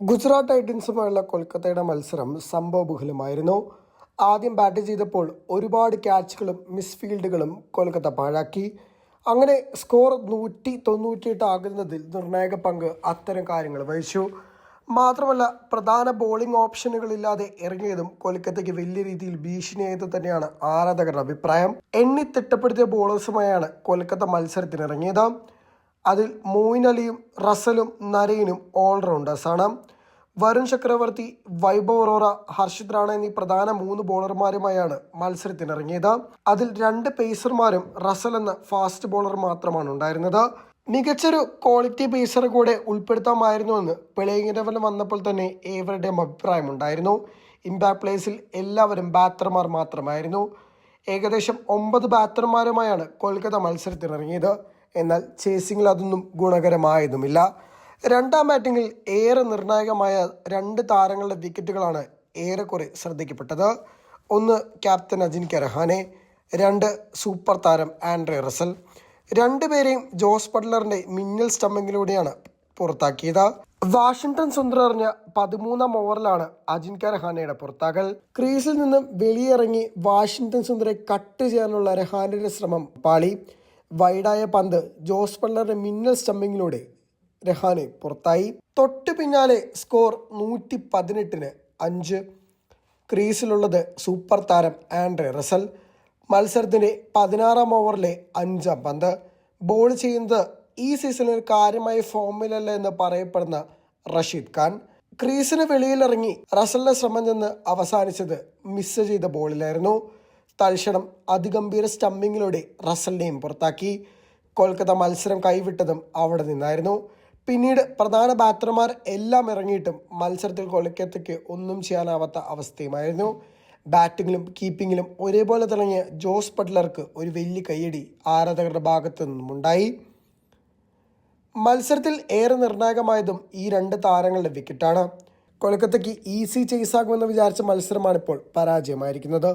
ഗുജറാത്ത് ടൈറ്റൻസുമായുള്ള കൊൽക്കത്തയുടെ മത്സരം സംഭവബഹുലമായിരുന്നു. ആദ്യം ബാറ്റ് ചെയ്തപ്പോൾ ഒരുപാട് ക്യാച്ചുകളും മിസ്ഫീൽഡുകളും കൊൽക്കത്ത പാഴാക്കി. അങ്ങനെ സ്കോർ 198 ആകുന്നതിൽ നിർണായക പങ്ക് അത്തരം കാര്യങ്ങൾ വഹിച്ചു. മാത്രമല്ല, പ്രധാന ബോളിംഗ് ഓപ്ഷനുകളില്ലാതെ ഇറങ്ങിയതും കൊൽക്കത്തയ്ക്ക് വലിയ രീതിയിൽ ഭീഷണിയായത് തന്നെയാണ് ആരാധകരുടെ അഭിപ്രായം. എണ്ണി തിട്ടപ്പെടുത്തിയ ബോളേഴ്സുമായാണ് കൊൽക്കത്ത മത്സരത്തിനിറങ്ങിയത്. അതിൽ മോയിൻ അലിയും റസലും നരൈനും ഓൾറൗണ്ടേഴ്സാണ്. വരുൺ ചക്രവർത്തി, വൈഭവ് അറോറ, ഹർഷിത് റാണ എന്നീ പ്രധാന 3 ബോളർമാരുമായാണ് മത്സരത്തിനിറങ്ങിയത്. അതിൽ 2 പേസർമാരും റസൽ എന്ന ഫാസ്റ്റ് ബോളർ മാത്രമാണ് ഉണ്ടായിരുന്നത്. മികച്ചൊരു ക്വാളിറ്റി പേസർ കൂടെ ഉൾപ്പെടുത്താമായിരുന്നുവെന്ന് പ്ലേയിങ് 11 വന്നപ്പോൾ തന്നെ ഏവരുടെയും അഭിപ്രായമുണ്ടായിരുന്നു. ഇമ്പാക്ട് പ്ലേസിൽ എല്ലാവരും ബാറ്റർമാർ മാത്രമായിരുന്നു. ഏകദേശം 9 ബാറ്റർമാരുമായാണ് കൊൽക്കത്ത മത്സരത്തിനിറങ്ങിയത്. എന്നാൽ ചേസിങ്ങിൽ അതൊന്നും ഗുണകരമായതുമില്ല. രണ്ടാം ബാറ്റിങ്ങിൽ ഏറെ നിർണായകമായ 2 താരങ്ങളുടെ വിക്കറ്റുകളാണ് ഏറെക്കുറെ ശ്രദ്ധിക്കപ്പെട്ടത്. ഒന്ന് ക്യാപ്റ്റൻ അജിൻക്യ രഹാനെ, 2 സൂപ്പർ താരം ആൻഡ്രെ റസൽ. രണ്ടുപേരെയും ജോസ് ബട്ട്ലറിന്റെ മിന്നൽ സ്റ്റമ്പിങ്ങിലൂടെയാണ് പുറത്താക്കിയത്. വാഷിംഗ്ടൺ സുന്ദർ എറിഞ്ഞ 13ാം ഓവറിലാണ് അജിൻക്യ രഹാനെയുടെ പുറത്താകൽ. ക്രീസിൽ നിന്നും വെളിയിറങ്ങി വാഷിംഗ്ടൺ സുന്ദറെ കട്ട് ചെയ്യാനുള്ള രഹാനെയുടെ ശ്രമം പാളി. വൈഡായ പന്ത് ജോസ് ബട്ട്ലറിന്റെ മിന്നൽ സ്റ്റമ്പിങ്ങിലൂടെ രഹാനെ പുറത്തായി. തൊട്ടു പിന്നാലെ സ്കോർ 118-5. ക്രീസിലുള്ളത് സൂപ്പർ താരം ആൻഡ്രെ റസൽ. മത്സരത്തിന്റെ 16ാം ഓവറിലെ 5ാം പന്ത്. ബോൾ ചെയ്യുന്നത് ഈ സീസണിൽ കാര്യമായ ഫോമിലല്ല എന്ന് പറയപ്പെടുന്ന റഷീദ് ഖാൻ. ക്രീസിന് വെളിയിലിറങ്ങി റസലിന്റെ ശ്രമം ചെന്ന് അവസാനിച്ചത് മിസ് ചെയ്ത ബോളിലായിരുന്നു. തൽക്ഷണം അതിഗംഭീര സ്റ്റമ്പിങ്ങിലൂടെ റസലിനെയും പുറത്താക്കി. കൊൽക്കത്ത മത്സരം കൈവിട്ടതും അവിടെ നിന്നായിരുന്നു. പിന്നീട് പ്രധാന ബാറ്റർമാർ എല്ലാം ഇറങ്ങിയിട്ടും മത്സരത്തിൽ കൊൽക്കത്തയ്ക്ക് ഒന്നും ചെയ്യാനാവാത്ത അവസ്ഥയുമായിരുന്നു. ബാറ്റിങ്ങിലും കീപ്പിങ്ങിലും ഒരേപോലെ തിളങ്ങിയ ജോസ് ബട്ട്ലർക്ക് ഒരു വലിയ കയ്യടി ആരാധകരുടെ ഭാഗത്തു നിന്നുമുണ്ടായി. മത്സരത്തിൽ ഏറെ നിർണായകമായതും ഈ 2 താരങ്ങളുടെ വിക്കറ്റാണ്. കൊൽക്കത്തയ്ക്ക് ഈസി ചേസാകുമെന്ന് വിചാരിച്ച മത്സരമാണിപ്പോൾ പരാജയമായിരിക്കുന്നത്.